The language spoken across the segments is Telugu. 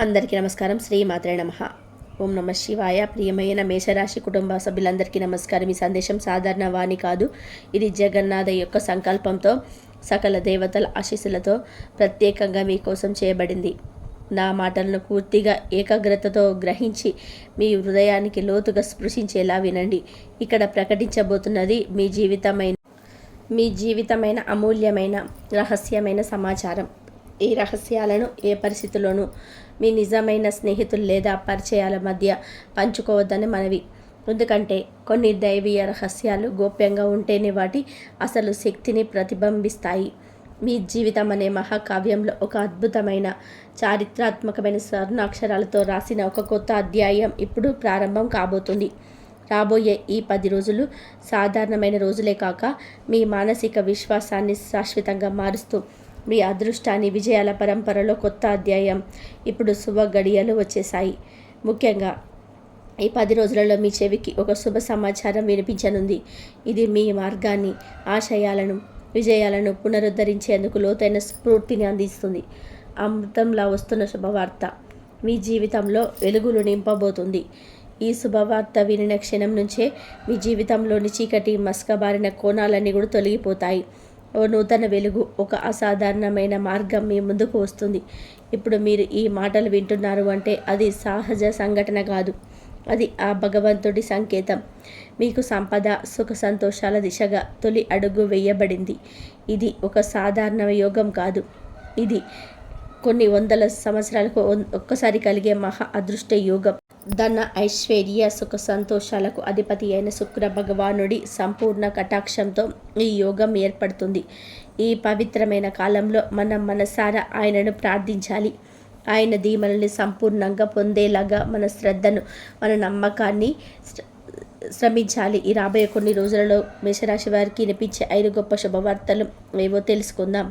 అందరికీ నమస్కారం. శ్రీ మాత్రే నమః. ఓం నమ శివాయ. ప్రియమైన మేషరాశి కుటుంబ సభ్యులందరికీ నమస్కారం. ఈ సందేశం సాధారణ వాణి కాదు. ఇది జగన్నాథ యొక్క సంకల్పంతో సకల దేవతల ఆశీస్సులతో ప్రత్యేకంగా మీకోసం చేయబడింది. నా మాటలను పూర్తిగా ఏకాగ్రతతో గ్రహించి మీ హృదయానికి లోతుగా స్పృశించేలా వినండి. ఇక్కడ ప్రకటించబోతున్నది మీ జీవితమైన అమూల్యమైన రహస్యమైన సమాచారం. ఈ రహస్యాలను ఏ పరిస్థితుల్లోనూ మీ నిజమైన స్నేహితులు లేదా పరిచయాల మధ్య పంచుకోవద్దని మనవి. ఎందుకంటే కొన్ని దైవీయ రహస్యాలు గోప్యంగా ఉంటేనే వాటి అసలు శక్తిని ప్రతిబింబిస్తాయి. మీ జీవితం అనే మహాకావ్యంలో ఒక అద్భుతమైన చారిత్రాత్మకమైన స్వర్ణాక్షరాలతో రాసిన ఒక కొత్త అధ్యాయం ఇప్పుడు ప్రారంభం కాబోతుంది. రాబోయే ఈ 10 రోజులు సాధారణమైన రోజులే కాక మీ మానసిక విశ్వాసాన్ని శాశ్వతంగా మారుస్తూ మీ అదృష్టాన్ని విజయాల పరంపరలో కొత్త అధ్యాయం. ఇప్పుడు శుభ గడియలు వచ్చేసాయి. ముఖ్యంగా ఈ 10 రోజులలో మీ చెవికి ఒక శుభ సమాచారం వినిపించనుంది. ఇది మీ మార్గాన్ని, ఆశయాలను, విజయాలను పునరుద్ధరించేందుకు లోతైన స్ఫూర్తిని అందిస్తుంది. అమృతంలా వస్తున్న శుభవార్త మీ జీవితంలో వెలుగులు నింపబోతుంది. ఈ శుభవార్త వినిన క్షణం నుంచే మీ జీవితంలోని చీకటి మస్కబారిన కోణాలన్నీ కూడా తొలగిపోతాయి. ఓ నూతన వెలుగు, ఒక అసాధారణమైన మార్గం మీ ముందుకు వస్తుంది. ఇప్పుడు మీరు ఈ మాటలు వింటున్నారు అంటే అది సహజ సంఘటన కాదు. అది ఆ భగవంతుడి సంకేతం. మీకు సంపద, సుఖ సంతోషాల దిశగా తొలి అడుగు వేయబడింది. ఇది ఒక సాధారణ యోగం కాదు. ఇది కొన్ని వందల సంవత్సరాలకు ఒక్కసారి కలిగే మహా అదృష్ట యోగం. ధన, ఐశ్వర్య, సుఖ సంతోషాలకు అధిపతి అయిన శుక్ర భగవానుడి సంపూర్ణ కటాక్షంతో ఈ యోగం ఏర్పడుతుంది. ఈ పవిత్రమైన కాలంలో మనం మనసారా ఆయనను ప్రార్థించాలి. ఆయన దీవెనల్ని సంపూర్ణంగా పొందేలాగా మన శ్రద్ధను, మన నమ్మకాన్ని శ్రమించాలి. ఈ రాబోయే కొన్ని రోజులలో మేషరాశి వారికి వినిపించే 5 గొప్ప శుభవార్తలు ఏవో తెలుసుకుందాం.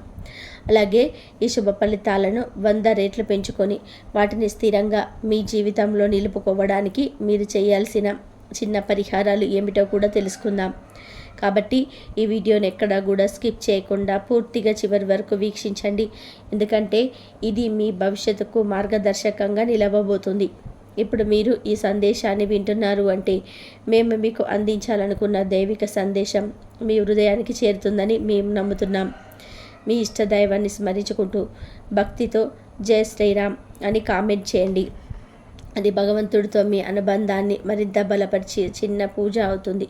అలాగే ఈ శుభ ఫలితాలను 100 రెట్లు పెంచుకొని వాటిని స్థిరంగా మీ జీవితంలో నిలుపుకోవడానికి మీరు చేయాల్సిన చిన్న పరిహారాలు ఏమిటో కూడా తెలుసుకుందాం. కాబట్టి ఈ వీడియోని ఎక్కడా కూడా స్కిప్ చేయకుండా పూర్తిగా చివరి వరకు వీక్షించండి. ఎందుకంటే ఇది మీ భవిష్యత్తుకు మార్గదర్శకంగా నిలవబోతుంది. ఇప్పుడు మీరు ఈ సందేశాన్ని వింటున్నారు అంటే మేము మీకు అందించాలనుకున్న దైవిక సందేశం మీ హృదయానికి చేరుతుందని మేము నమ్ముతున్నాం. మీ ఇష్ట దైవాన్ని స్మరించుకుంటూ భక్తితో జై శ్రీరామ్ అని కామెంట్ చేయండి. అది భగవంతుడితో మీ అనుబంధాన్ని మరింత బలపరిచే చిన్న పూజ అవుతుంది.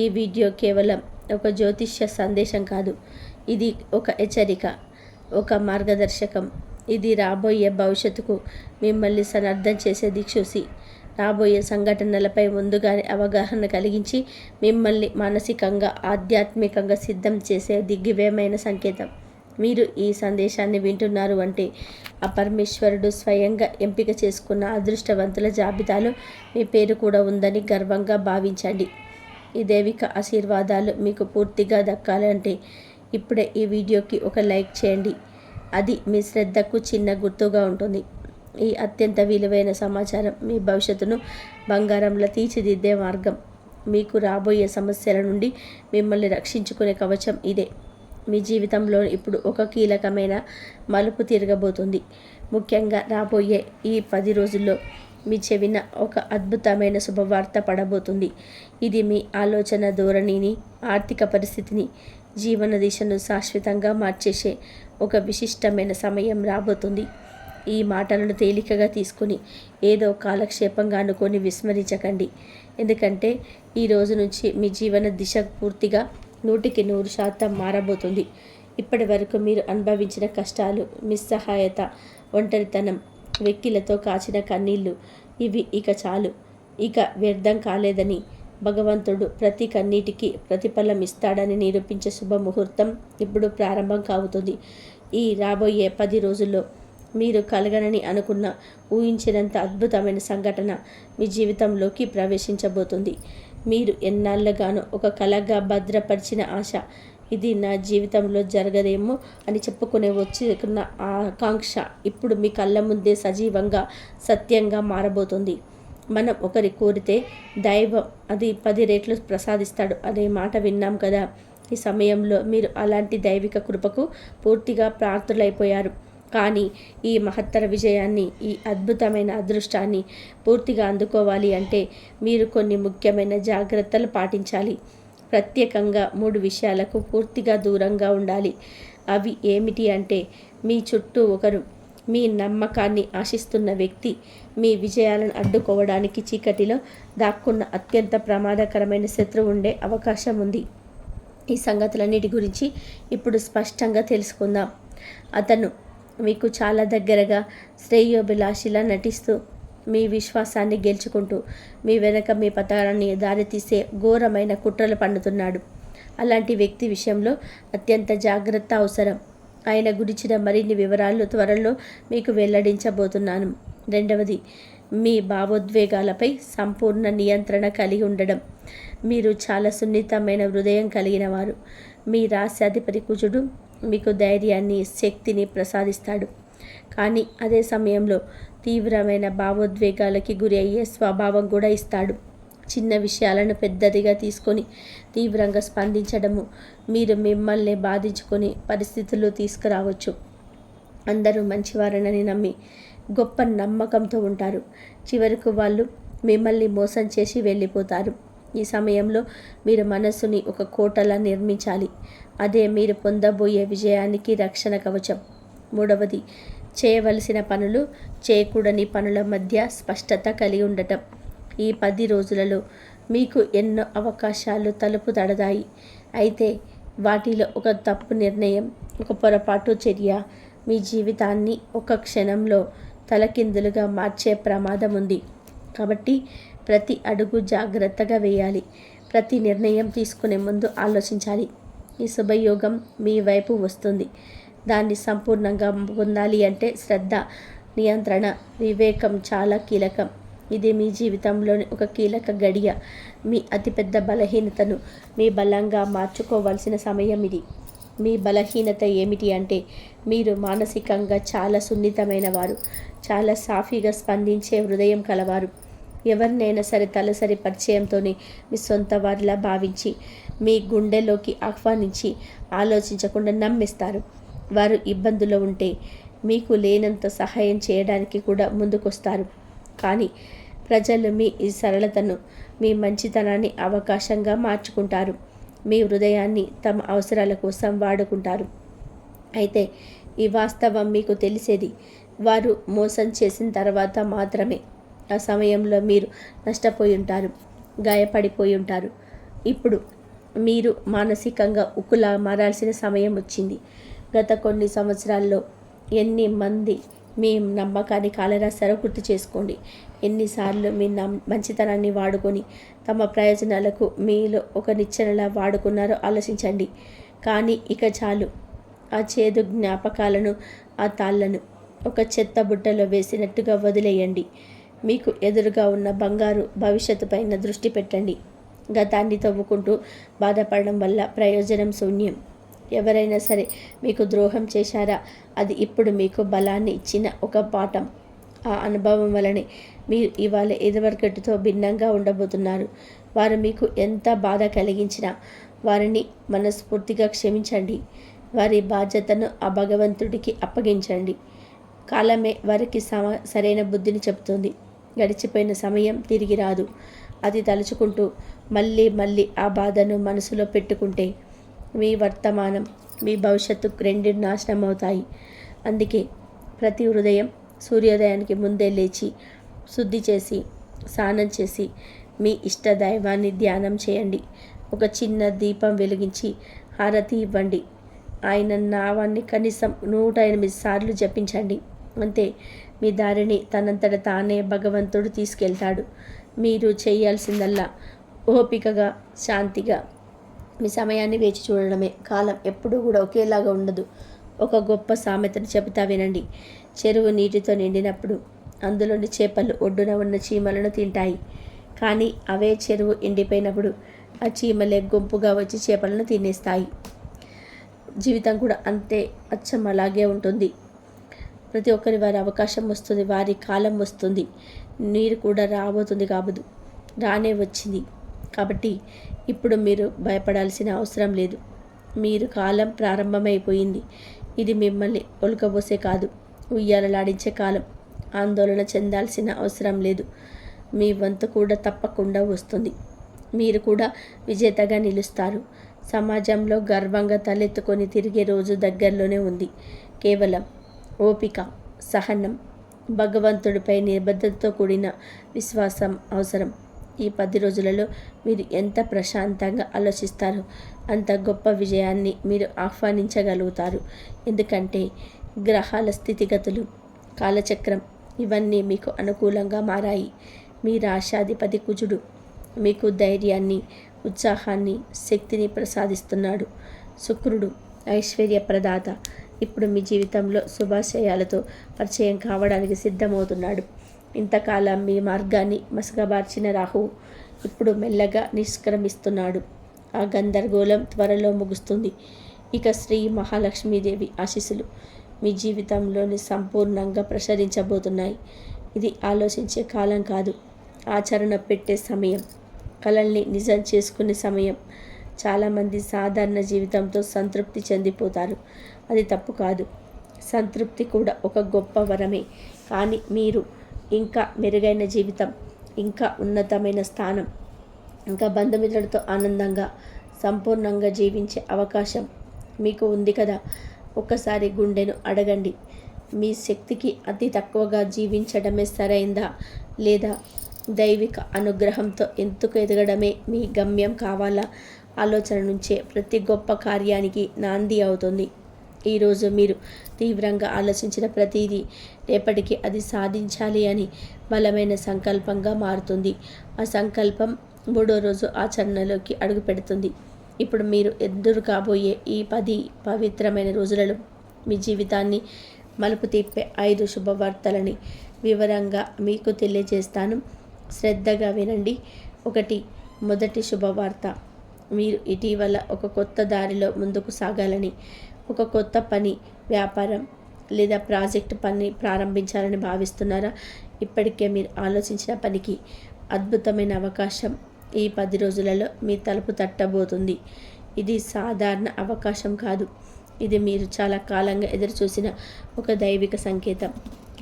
ఈ వీడియో కేవలం ఒక జ్యోతిష్య సందేశం కాదు. ఇది ఒక హెచ్చరిక, ఒక మార్గదర్శకం. ఇది రాబోయే భవిష్యత్తుకు మిమ్మల్ని సన్నద్ధం చేసే దిక్సూచి. రాబోయే సంఘటనలపై ముందుగానే అవగాహన కలిగించి మిమ్మల్ని మానసికంగా, ఆధ్యాత్మికంగా సిద్ధం చేసే దిగ్విజయమైన సంకేతం. మీరు ఈ సందేశాన్ని వింటున్నారు అంటే ఆ పరమేశ్వరుడు స్వయంగా ఎంపిక చేసుకున్న అదృష్టవంతుల జాబితాలో మీ పేరు కూడా ఉందని గర్వంగా భావించండి. ఈ దైవిక ఆశీర్వాదాలు మీకు పూర్తిగా దక్కాలంటే ఇప్పుడే ఈ వీడియోకి ఒక లైక్ చేయండి. అది మీ శ్రద్ధకు చిన్న గుర్తుగా ఉంటుంది. ఈ అత్యంత విలువైన సమాచారం మీ భవిష్యత్తును బంగారంలో తీర్చిదిద్దే మార్గం. మీకు రాబోయే సమస్యల నుండి మిమ్మల్ని రక్షించుకునే కవచం ఇదే. మీ జీవితంలో ఇప్పుడు ఒక కీలకమైన మలుపు తిరగబోతుంది. ముఖ్యంగా రాబోయే ఈ 10 రోజుల్లో మీ చెవిన ఒక అద్భుతమైన శుభవార్త పడబోతుంది. ఇది మీ ఆలోచన ధోరణిని, ఆర్థిక పరిస్థితిని, జీవన దిశను శాశ్వతంగా మార్చేసే ఒక విశిష్టమైన సమయం రాబోతుంది. ఈ మాటలను తేలికగా తీసుకుని ఏదో కాలక్షేపంగా అనుకొని విస్మరించకండి. ఎందుకంటే ఈ రోజు నుంచి మీ జీవన దిశ పూర్తిగా 100% మారబోతుంది. ఇప్పటి వరకు మీరు అనుభవించిన కష్టాలు, నిస్సహాయత, ఒంటరితనం, వెక్కిలతో కాచిన కన్నీళ్ళు ఇవి ఇక చాలు. ఇక వ్యర్థం కాలేదని, భగవంతుడు ప్రతి కన్నీటికి ప్రతిఫలం ఇస్తాడని నిరూపించే శుభముహూర్తం ఇప్పుడు ప్రారంభం కావుతుంది. ఈ రాబోయే 10 రోజుల్లో మీరు కలగనని అనుకున్న, ఊహించినంత అద్భుతమైన సంఘటన మీ జీవితంలోకి ప్రవేశించబోతుంది. మీరు ఎన్నాళ్ళగానో ఒక కలగా భద్రపరిచిన ఆశ, ఇది నా జీవితంలో జరగదేమో అని చెప్పుకునే వచ్చిన ఆకాంక్ష ఇప్పుడు మీ కళ్ళ ముందే సజీవంగా, సత్యంగా మారబోతుంది. మనం ఒకరి కోరితే దైవం అది 10 రెట్లు ప్రసాదిస్తాడు అనే మాట విన్నాం కదా. ఈ సమయంలో మీరు అలాంటి దైవిక కృపకు పూర్తిగా ప్రార్థులైపోయారు. కానీ ఈ మహత్తర విజయాన్ని, ఈ అద్భుతమైన అదృష్టాన్ని పూర్తిగా అందుకోవాలి అంటే మీరు కొన్ని ముఖ్యమైన జాగ్రత్తలు పాటించాలి. ప్రత్యేకంగా 3 విషయాలకు పూర్తిగా దూరంగా ఉండాలి. అవి ఏమిటి అంటే, మీ చుట్టూ ఒకరు మీ నమ్మకాన్ని ఆశిస్తున్న వ్యక్తి, మీ విజయాలను అడ్డుకోవడానికి చీకటిలో దాక్కున్న అత్యంత ప్రమాదకరమైన శత్రువు ఉండే అవకాశం ఉంది. ఈ సంగతులన్నిటి గురించి ఇప్పుడు స్పష్టంగా తెలుసుకుందాం. అతను మీకు చాలా దగ్గరగా శ్రేయోభిలాషిలా నటిస్తూ మీ విశ్వాసాన్ని గెలుచుకుంటూ మీ వెనక మీ పతనాన్ని దారితీసే ఘోరమైన కుట్రలు పన్నుతున్నాడు. అలాంటి వ్యక్తి విషయంలో అత్యంత జాగ్రత్త అవసరం. ఆయన గురించిన మరిన్ని వివరాలు త్వరలో మీకు వెల్లడించబోతున్నాను. రెండవది, మీ భావోద్వేగాలపై సంపూర్ణ నియంత్రణ కలిగి ఉండడం. మీరు చాలా సున్నితమైన హృదయం కలిగిన వారు. మీ రాశ్యాధిపతి కుజుడు మీకు ధైర్యాన్ని, శక్తిని ప్రసాదిస్తాడు. కానీ అదే సమయంలో తీవ్రమైన భావోద్వేగాలకి గురి అయ్యే స్వభావం కూడా ఇస్తాడు. చిన్న విషయాలను పెద్దదిగా తీసుకొని తీవ్రంగా స్పందించడము మీరు మిమ్మల్ని బాధించుకొని పరిస్థితుల్లో తీసుకురావచ్చు. అందరూ మంచివారనని నమ్మి గొప్ప నమ్మకంతో ఉంటారు. చివరకు వాళ్ళు మిమ్మల్ని మోసం చేసి వెళ్ళిపోతారు. ఈ సమయంలో మీరు మనస్సుని ఒక కోటలా నిర్మించాలి. అదే మీరు పొందబోయే విజయానికి రక్షణ కవచం. మూడవది, చేయవలసిన పనులు, చేయకూడని పనుల మధ్య స్పష్టత కలిగి ఉండటం. ఈ 10 రోజులలో మీకు ఎన్నో అవకాశాలు తలుపు తడతాయి. అయితే వాటిలో ఒక తప్పు నిర్ణయం, ఒక పొరపాటు చర్య మీ జీవితాన్ని ఒక క్షణంలో తలకిందులుగా మార్చే ప్రమాదం ఉంది. కాబట్టి ప్రతి అడుగు జాగ్రత్తగా వేయాలి. ప్రతి నిర్ణయం తీసుకునే ముందు ఆలోచించాలి. ఈ శుభయోగం మీ వైపు వస్తుంది. దాన్ని సంపూర్ణంగా పొందాలి అంటే శ్రద్ధ, నియంత్రణ, వివేకం చాలా కీలకం. ఇది మీ జీవితంలోని ఒక కీలక గడియ. మీ అతిపెద్ద బలహీనతను మీ బలంగా మార్చుకోవాల్సిన సమయం ఇది. మీ బలహీనత ఏమిటి అంటే, మీరు మానసికంగా చాలా సున్నితమైన వారు, చాలా సాఫీగా స్పందించే హృదయం కలవారు. ఎవరినైనా సరే తలసరి పరిచయంతోనే మీ సొంత వారిలా భావించి మీ గుండెలోకి ఆహ్వానించి ఆలోచించకుండా నమ్మిస్తారు. వారు ఇబ్బందులో ఉంటే మీకు లేనంత సహాయం చేయడానికి కూడా ముందుకొస్తారు. కానీ ప్రజలు మీ ఈ సరళతను, మీ మంచితనాన్ని అవకాశంగా మార్చుకుంటారు. మీ హృదయాన్ని తమ అవసరాల కోసం వాడుకుంటారు. అయితే ఈ వాస్తవం మీకు తెలిసేది వారు మోసం చేసిన తర్వాత మాత్రమే. ఆ సమయంలో మీరు నష్టపోయి ఉంటారు, గాయపడిపోయి ఉంటారు. ఇప్పుడు మీరు మానసికంగా ఉక్కులా మారాల్సిన సమయం వచ్చింది. గత కొన్ని సంవత్సరాల్లో ఎన్ని మంది మీ నమ్మకాన్ని కాలరాశారో గుర్తు చేసుకోండి. ఎన్నిసార్లు మీ మంచితనాన్ని వాడుకొని తమ ప్రయోజనాలకు మీలో ఒక నిచ్చెనలా వాడుకున్నారో ఆలోచించండి. కానీ ఇక చాలు. ఆ చేదు జ్ఞాపకాలను, ఆ తాళ్లను ఒక చెత్త బుట్టలో వేసినట్టుగా వదిలేయండి. మీకు ఎదురుగా ఉన్న బంగారు భవిష్యత్తు పైన దృష్టి పెట్టండి. గతాన్ని తవ్వుకుంటూ బాధపడడం వల్ల ప్రయోజనం శూన్యం. ఎవరైనా సరే మీకు ద్రోహం చేశారా, అది ఇప్పుడు మీకు బలాన్ని ఇచ్చిన ఒక పాఠం. ఆ అనుభవం వలనే మీరు ఇవాళ ఎదురుకట్టుతో భిన్నంగా ఉండబోతున్నారు. వారు మీకు ఎంత బాధ కలిగించినా వారిని మనస్ఫూర్తిగా క్షమించండి. వారి బాధ్యతను ఆ భగవంతుడికి అప్పగించండి. కాలమే వారికి సరైన బుద్ధిని చెబుతుంది. గడిచిపోయిన సమయం తిరిగి రాదు. అది తలుచుకుంటూ మళ్ళీ మళ్ళీ ఆ బాధను మనసులో పెట్టుకుంటే మీ వర్తమానం, మీ భవిష్యత్తు రెండు నాశనం అవుతాయి. అందుకే ప్రతి ఉదయం సూర్యోదయానికి ముందే లేచి శుద్ధి చేసి స్నానం చేసి మీ ఇష్ట దైవాన్ని ధ్యానం చేయండి. ఒక చిన్న దీపం వెలిగించి హారతి ఇవ్వండి. ఆయన నామాన్ని కనీసం 108 సార్లు జపించండి. అంతే, మీ దారిని తనంతట తానే భగవంతుడు తీసుకెళ్తాడు. మీరు చేయాల్సిందల్లా ఓపికగా, శాంతిగా మీ సమయాన్ని వేచి చూడడమే. కాలం ఎప్పుడూ కూడా ఒకేలాగా ఉండదు. ఒక గొప్ప సామెతను చెబుతా వినండి. చెరువు నీటితో నిండినప్పుడు అందులోని చేపలు ఒడ్డున ఉన్న చీమలను తింటాయి. కానీ అవే చెరువు ఎండిపోయినప్పుడు ఆ చీమలే గుంపుగా వచ్చి చేపలను తినేస్తాయి. జీవితం కూడా అంతే, అచ్చం అలాగే ఉంటుంది. ప్రతి ఒక్కరి వారి అవకాశం వస్తుంది, వారి కాలం వస్తుంది. నీరు కూడా రాబోతుంది కాబోదు, రానే వచ్చింది. కాబట్టి ఇప్పుడు మీరు భయపడాల్సిన అవసరం లేదు. మీరు కాలం ప్రారంభమైపోయింది. ఇది మిమ్మల్ని ఒలుకబోసే కాదు, ఉయ్యాలలాడించే కాలం. ఆందోళన చెందాల్సిన అవసరం లేదు. మీ వంతు కూడా తప్పకుండా వస్తుంది. మీరు కూడా విజేతగా నిలుస్తారు. సమాజంలో గర్వంగా తలెత్తుకొని తిరిగే రోజు దగ్గరలోనే ఉంది. కేవలం ఓపిక, సహనం, భగవంతుడిపై నిబద్ధతతో కూడిన విశ్వాసం అవసరం. ఈ 10 రోజులలో మీరు ఎంత ప్రశాంతంగా ఆలోచిస్తారో అంత గొప్ప విజయాన్ని మీరు ఆహ్వానించగలుగుతారు. ఎందుకంటే గ్రహాల స్థితిగతులు, కాలచక్రం ఇవన్నీ మీకు అనుకూలంగా మారాయి. మీ రాశాధిపతి కుజుడు మీకు ధైర్యాన్ని, ఉత్సాహాన్ని, శక్తిని ప్రసాదిస్తున్నాడు. శుక్రుడు ఐశ్వర్య ప్రదాత ఇప్పుడు మీ జీవితంలో శుభాశయాలతో పరిచయం కావడానికి సిద్ధమవుతున్నాడు. ఇంతకాలం మీ మార్గాన్ని మసకబార్చిన రాహువు ఇప్పుడు మెల్లగా నిష్క్రమిస్తున్నాడు. ఆ గందరగోళం త్వరలో ముగుస్తుంది. ఇక శ్రీ మహాలక్ష్మీదేవి ఆశీస్సులు మీ జీవితంలోని సంపూర్ణంగా ప్రసరించబోతున్నాయి. ఇది ఆలోచించే కాలం కాదు, ఆచరణ పెట్టే సమయం, కలల్ని నిజం చేసుకునే సమయం. చాలామంది సాధారణ జీవితంతో సంతృప్తి చెందిపోతారు. అది తప్పు కాదు. సంతృప్తి కూడా ఒక గొప్ప వరమే. కానీ మీరు ఇంకా మెరుగైన జీవితం, ఇంకా ఉన్నతమైన స్థానం, ఇంకా బంధుమిత్రులతో ఆనందంగా సంపూర్ణంగా జీవించే అవకాశం మీకు ఉంది కదా. ఒక్కసారి గుండెను అడగండి. మీ శక్తికి అతి తక్కువగా జీవించడమే సరైందా, లేదా దైవిక అనుగ్రహంతో ఎందుకు ఎదగడమే మీ గమ్యం కావాలా? ఆలోచన నుంచే ప్రతి గొప్ప కార్యానికి నాంది అవుతుంది. ఈరోజు మీరు తీవ్రంగా ఆలోచించిన ప్రతిదీ రేపటికి అది సాధించాలి అని బలమైన సంకల్పంగా మారుతుంది. ఆ సంకల్పం 3వ రోజు ఆచరణలోకి అడుగు పెడుతుంది. ఇప్పుడు మీరు ఎదురు కాబోయే ఈ 10 పవిత్రమైన రోజులలో మీ జీవితాన్ని మలుపు తిప్పే 5 శుభవార్తలని వివరంగా మీకు తెలియజేస్తాను. శ్రద్ధగా వినండి. మొదటి శుభవార్త, మీరు ఇటీవల ఒక కొత్త దారిలో ముందుకు సాగాలని, ఒక కొత్త పని, వ్యాపారం లేదా ప్రాజెక్ట్ పని ప్రారంభించాలని భావిస్తున్నారా? ఇప్పటికే మీరు ఆలోచించిన పనికి అద్భుతమైన అవకాశం ఈ 10 రోజులలో మీ తలుపు తట్టబోతుంది. ఇది సాధారణ అవకాశం కాదు. ఇది మీరు చాలా కాలంగా ఎదురుచూసిన ఒక దైవిక సంకేతం.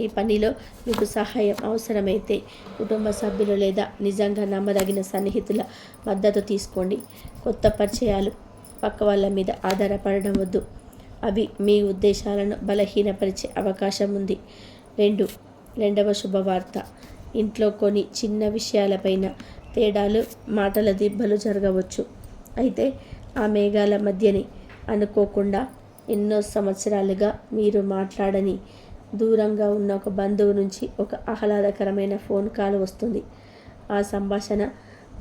ఈ పనిలో మీకు సహాయం అవసరమైతే కుటుంబ సభ్యులు లేదా నిజంగా నమ్మదగిన సన్నిహితుల మద్దతు తీసుకోండి. కొత్త పరిచయాలు, పక్క వాళ్ళ మీద ఆధారపడడం వద్దు. అవి మీ ఉద్దేశాలను బలహీనపరిచే అవకాశం ఉంది. రెండవ శుభవార్త, ఇంట్లో కొన్ని చిన్న విషయాలపైన తేడాలు, మాటల దిబ్బలు జరగవచ్చు. అయితే ఆ మేఘాల మధ్యనే అనుకోకుండా ఎన్నో సంవత్సరాలుగా మీరు మాట్లాడని దూరంగా ఉన్న ఒక బంధువు నుంచి ఒక ఆహ్లాదకరమైన ఫోన్ కాల్ వస్తుంది. ఆ సంభాషణ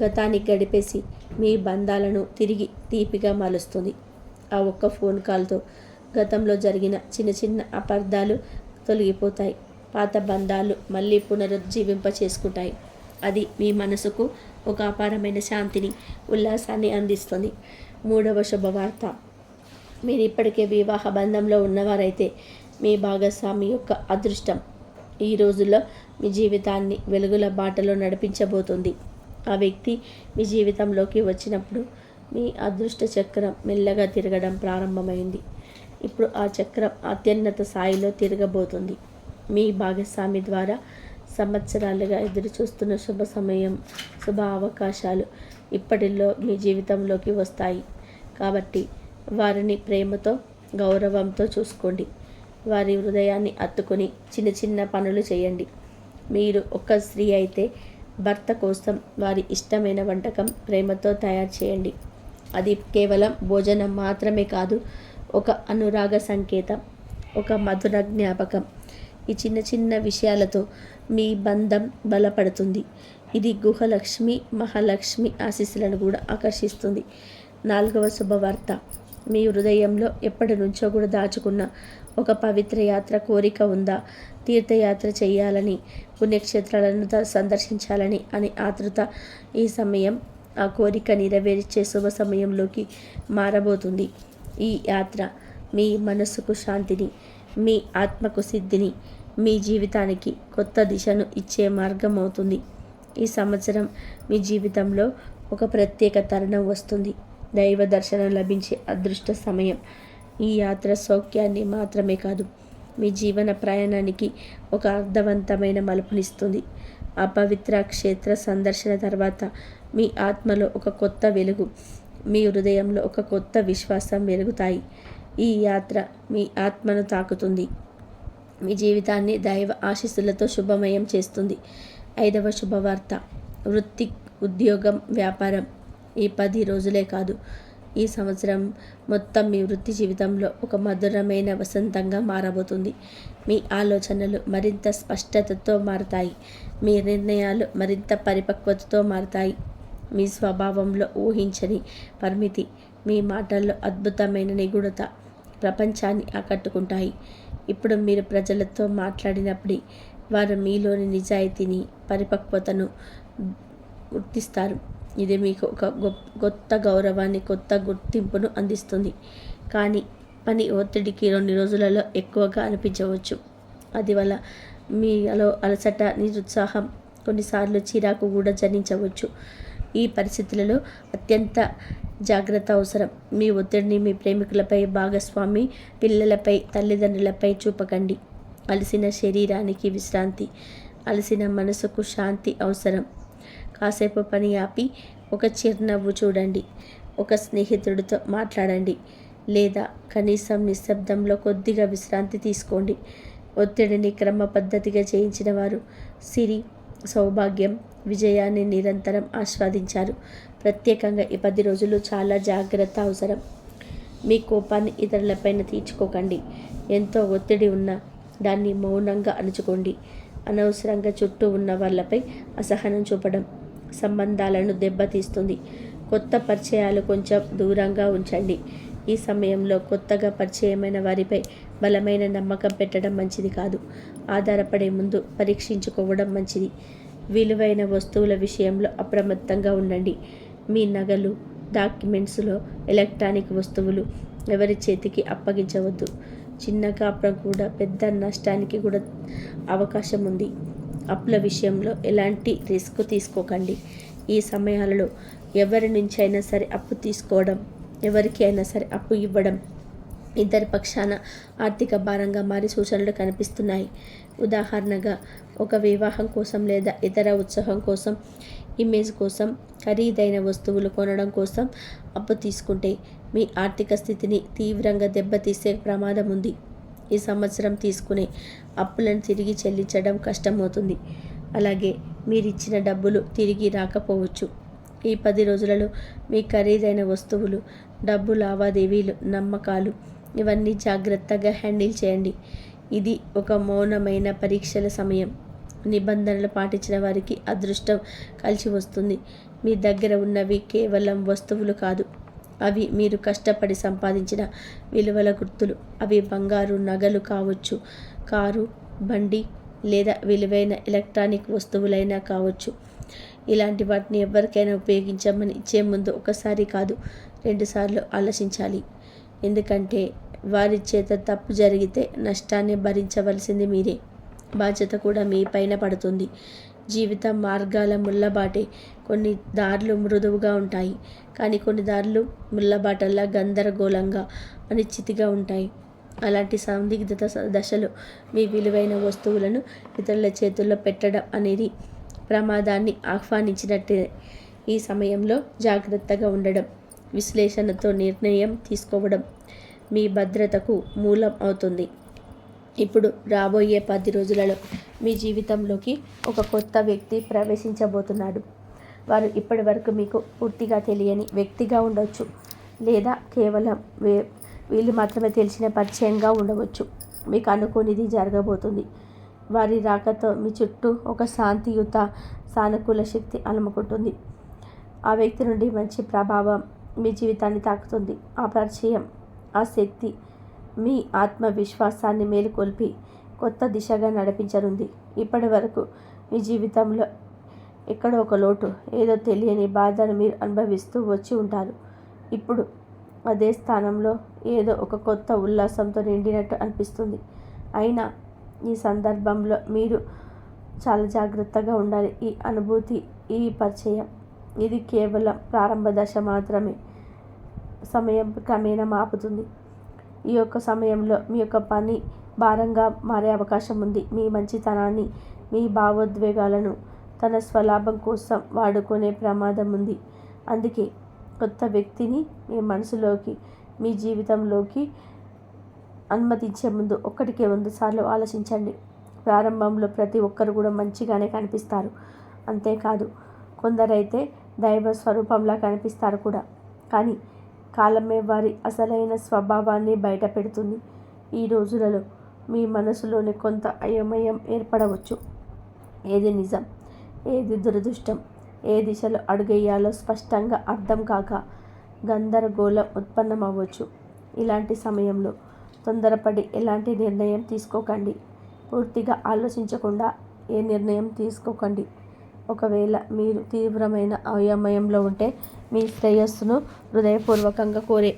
గతానికి గడిపేసి మీ బంధాలను తిరిగి తీపిగా మారుస్తుంది. ఆ ఒక్క ఫోన్ కాల్తో గతంలో జరిగిన చిన్న చిన్న అపార్థాలు తొలగిపోతాయి. పాత బంధాలు మళ్ళీ పునరుజ్జీవింప చేసుకుంటాయి. అది మీ మనసుకు ఒక అపారమైన శాంతిని, ఉల్లాసాన్ని అందిస్తుంది. 3వ శుభవార్త, మీరు ఇప్పటికే వివాహ బంధంలో ఉన్నవారైతే మీ భాగస్వామి యొక్క అదృష్టం ఈ రోజుల్లో మీ జీవితాన్ని వెలుగుల బాటలో నడిపించబోతుంది. ఆ వ్యక్తి మీ జీవితంలోకి వచ్చినప్పుడు మీ అదృష్ట చక్రం మెల్లగా తిరగడం ప్రారంభమైంది. ఇప్పుడు ఆ చక్రం అత్యున్నత స్థాయిలో తిరగబోతుంది. మీ భాగస్వామి ద్వారా సంవత్సరాలుగా ఎదురుచూస్తున్న శుభ సమయం, శుభ అవకాశాలు ఇప్పటిలో మీ జీవితంలోకి వస్తాయి. కాబట్టి వారిని ప్రేమతో, గౌరవంతో చూసుకోండి. వారి హృదయాన్ని హత్తుకొని చిన్న చిన్న పనులు చేయండి. మీరు ఒక స్త్రీ అయితే భర్త కోసం వారి ఇష్టమైన వంటకం ప్రేమతో తయారు చేయండి. అది కేవలం భోజనం మాత్రమే కాదు, ఒక అనురాగ సంకేతం, ఒక మధుర జ్ఞాపకం. ఈ చిన్న చిన్న విషయాలతో మీ బంధం బలపడుతుంది. ఇది గుహలక్ష్మి, మహాలక్ష్మి ఆశీస్సులను కూడా ఆకర్షిస్తుంది. 4వ శుభవార్త, మీ హృదయంలో ఎప్పటి నుంచో కూడా దాచుకున్న ఒక పవిత్ర యాత్ర కోరిక ఉందా? తీర్థయాత్ర చేయాలని, పుణ్యక్షేత్రాలను సందర్శించాలని అని ఆతృత. ఈ సమయం ఆ కోరిక నెరవేర్చే శుభ సమయంలోకి మారబోతుంది. ఈ యాత్ర మీ మనసుకు శాంతిని, మీ ఆత్మకు సిద్ధిని, మీ జీవితానికి కొత్త దిశను ఇచ్చే మార్గం అవుతుంది. ఈ సంవత్సరం మీ జీవితంలో ఒక ప్రత్యేక తరుణం వస్తుంది. దైవ దర్శనం లభించే అదృష్ట సమయం. ఈ యాత్ర సౌఖ్యాన్ని మాత్రమే కాదు, మీ జీవన ప్రయాణానికి ఒక అర్థవంతమైన మలుపునిస్తుంది. అపవిత్ర క్షేత్ర సందర్శన తర్వాత మీ ఆత్మలో ఒక కొత్త వెలుగు, మీ హృదయంలో ఒక కొత్త విశ్వాసం వెలుగుతాయి. ఈ యాత్ర మీ ఆత్మను తాకుతుంది, మీ జీవితాన్ని దైవ ఆశీస్సులతో శుభమయం చేస్తుంది. 5వ శుభవార్త, వృత్తి, ఉద్యోగం, వ్యాపారం. ఈ 10 రోజులే కాదు, ఈ సంవత్సరం మొత్తం మీ వృత్తి జీవితంలో ఒక మధురమైన వసంతంగా మారబోతుంది. మీ ఆలోచనలు మరింత స్పష్టతతో మారతాయి, మీ నిర్ణయాలు మరింత పరిపక్వతతో మారతాయి. మీ స్వభావంలో ఊహించని పరిమితి, మీ మాటల్లో అద్భుతమైన నిగూఢత ప్రపంచాన్ని ఆకట్టుకుంటాయి. ఇప్పుడు మీరు ప్రజలతో మాట్లాడినప్పుడు వారు మీలోని నిజాయితీని, పరిపక్వతను గుర్తిస్తారు. ఇది మీకు ఒక కొత్త గౌరవాన్ని, కొత్త గుర్తింపును అందిస్తుంది. కానీ పని ఒత్తిడికి 2 రోజులలో ఎక్కువగా అనిపించవచ్చు. అది వల్ల మీలో అలసట, నిరుత్సాహం, కొన్నిసార్లు చిరాకు కూడా జనించవచ్చు. ఈ పరిస్థితులలో అత్యంత జాగ్రత్త అవసరం. మీ ఒత్తిడిని మీ ప్రేమికులపై, భాగస్వామి, పిల్లలపై, తల్లిదండ్రులపై చూపకండి. అలసిన శరీరానికి విశ్రాంతి, అలసిన మనసుకు శాంతి అవసరం. కాసేపు పని ఆపి ఒక చిరునవ్వు చూడండి, ఒక స్నేహితుడితో మాట్లాడండి, లేదా కనీసం నిశ్శబ్దంలో కొద్దిగా విశ్రాంతి తీసుకోండి. ఒత్తిడిని క్రమ పద్ధతిగా చేయించిన వారు సిరి, సౌభాగ్యం, విజయాన్ని నిరంతరం ఆస్వాదించారు. ప్రత్యేకంగా ఈ 10 రోజులు చాలా జాగ్రత్త అవసరం. మీ కోపాన్ని ఇతరులపైన తీర్చుకోకండి. ఎంతో ఒత్తిడి ఉన్నా దాన్ని మౌనంగా అణుచుకోండి. అనవసరంగా చుట్టూ ఉన్న వాళ్ళపై అసహనం చూపడం సంబంధాలను దెబ్బతీస్తుంది. కొత్త పరిచయాలు కొంచెం దూరంగా ఉంచండి. ఈ సమయంలో కొత్తగా పరిచయమైన వారిపై బలమైన నమ్మకం పెట్టడం మంచిది కాదు. ఆధారపడే ముందు పరీక్షించుకోవడం మంచిది. విలువైన వస్తువుల విషయంలో అప్రమత్తంగా ఉండండి. మీ నగలు, డాక్యుమెంట్స్లో ఎలక్ట్రానిక్ వస్తువులు ఎవరి చేతికి అప్పగించవద్దు. చిన్న కాపురం కూడా పెద్ద నష్టానికి కూడా అవకాశం ఉంది. అప్పుల విషయంలో ఎలాంటి రిస్క్ తీసుకోకండి. ఈ సమయాలలో ఎవరి నుంచి అయినా సరే అప్పు తీసుకోవడం, ఎవరికి అయినా సరే అప్పు ఇవ్వడం ఇద్దరి పక్షాన ఆర్థిక భారంగా మారి సూచనలు కనిపిస్తున్నాయి. ఉదాహరణగా, ఒక వివాహం కోసం లేదా ఇతర ఉత్సాహం కోసం, ఇమేజ్ కోసం, ఖరీదైన వస్తువులు కొనడం కోసం అప్పు తీసుకుంటే మీ ఆర్థిక స్థితిని తీవ్రంగా దెబ్బతీసే ప్రమాదం ఉంది. ఈ సంవత్సరం తీసుకునే అప్పులను తిరిగి చెల్లించడం కష్టమవుతుంది. అలాగే మీరిచ్చిన డబ్బులు తిరిగి రాకపోవచ్చు. ఈ 10 రోజులలో మీ ఖరీదైన వస్తువులు, డబ్బు లావాదేవీలు, నమ్మకాలు ఇవన్నీ జాగ్రత్తగా హ్యాండిల్ చేయండి. ఇది ఒక మౌనమైన పరీక్షల సమయం. నిబంధనలు పాటించిన వారికి అదృష్టం కలిసి వస్తుంది. మీ దగ్గర ఉన్నవి కేవలం వస్తువులు కాదు, అవి మీరు కష్టపడి సంపాదించిన విలువల గుర్తులు. అవి బంగారు నగలు కావచ్చు, కారు, బండి లేదా విలువైన ఎలక్ట్రానిక్ వస్తువులైనా కావచ్చు. ఇలాంటి వాటిని ఎవరికైనా ఉపయోగించమని ఇచ్చే ముందు ఒకసారి కాదు 2 సార్లు ఆలోచించాలి. ఎందుకంటే వారి చేత తప్పు జరిగితే నష్టాన్ని భరించవలసింది మీరే. బాధ్యత కూడా మీ పైన పడుతుంది. జీవిత మార్గాల ముళ్ళబాటే. కొన్ని దారులు మృదువుగా ఉంటాయి, కానీ కొన్ని దారులు ముళ్ళబాటల్లా గందరగోళంగా, అనిశ్చితిగా ఉంటాయి. అలాంటి సందిగ్ధత దశలో మీ విలువైన వస్తువులను ఇతరుల చేతుల్లో పెట్టడం అనేది ప్రమాదాన్ని ఆహ్వానించినట్టే. ఈ సమయంలో జాగ్రత్తగా ఉండడం, విశ్లేషణతో నిర్ణయం తీసుకోవడం మీ భద్రతకు మూలం అవుతుంది. ఇప్పుడు రాబోయే 10 రోజులలో మీ జీవితంలోకి ఒక కొత్త వ్యక్తి ప్రవేశించబోతున్నాడు. వారు ఇప్పటి వరకు మీకు పూర్తిగా తెలియని వ్యక్తిగా ఉండవచ్చు, లేదా కేవలం వీళ్ళు మాత్రమే తెలిసిన పరిచయంగా ఉండవచ్చు. మీకు అనుకోనిది జరగబోతుంది. వారి రాకతో మీ చుట్టూ ఒక శాంతియుత, సానుకూల శక్తి అలుముకుంటుంది. ఆ వ్యక్తి నుండి మంచి ప్రభావం మీ జీవితాన్ని తాకుతుంది. ఆ పరిచయం, ఆ శక్తి మీ ఆత్మవిశ్వాసాన్ని మేలుకొల్పి కొత్త దిశగా నడిపించనుంది. ఇప్పటి వరకు మీ జీవితంలో ఎక్కడో ఒక లోటు, ఏదో తెలియని బాధను మీరు అనుభవిస్తూ వచ్చి ఉంటారు. ఇప్పుడు అదే స్థానంలో ఏదో ఒక కొత్త ఉల్లాసంతో నిండినట్టు అనిపిస్తుంది. అయినా ఈ సందర్భంలో మీరు చాలా జాగ్రత్తగా ఉండాలి. ఈ అనుభూతి, ఈ పరిచయం ఇది కేవలం ప్రారంభ దశ మాత్రమే. సమయం క్రమేణా మాపుతుంది. ఈ యొక్క సమయంలో మీ యొక్క పని భారంగా మారే అవకాశం ఉంది. మీ మంచితనాన్ని, మీ భావోద్వేగాలను తన స్వలాభం కోసం వాడుకునే ప్రమాదం ఉంది. అందుకే కొత్త వ్యక్తిని మీ మనసులోకి, మీ జీవితంలోకి అనుమతించే ముందు 1కి 100 సార్లు ఆలోచించండి. ప్రారంభంలో ప్రతి ఒక్కరు కూడా మంచిగానే కనిపిస్తారు. అంతేకాదు, కొందరైతే దైవ స్వరూపంలా కనిపిస్తారు కూడా. కానీ కాలమే వారి అసలైన స్వభావాన్ని బయట పెడుతుంది. ఈ రోజులలో మీ మనసులోని కొంత అయోమయం ఏర్పడవచ్చు. ఏది నిజం, ఏది దురదృష్టం, ఏ దిశలో అడుగేయాలో స్పష్టంగా అర్థం కాక గందరగోళం ఉత్పన్నమవ్వచ్చు. ఇలాంటి సమయంలో తొందరపడి ఎలాంటి నిర్ణయం తీసుకోకండి. పూర్తిగా ఆలోచించకుండా ఏ నిర్ణయం తీసుకోకండి. ఒకవేళ మీరు తీవ్రమైన అయోమయంలో ఉంటే మీ శ్రేయస్సును హృదయపూర్వకంగా కోరే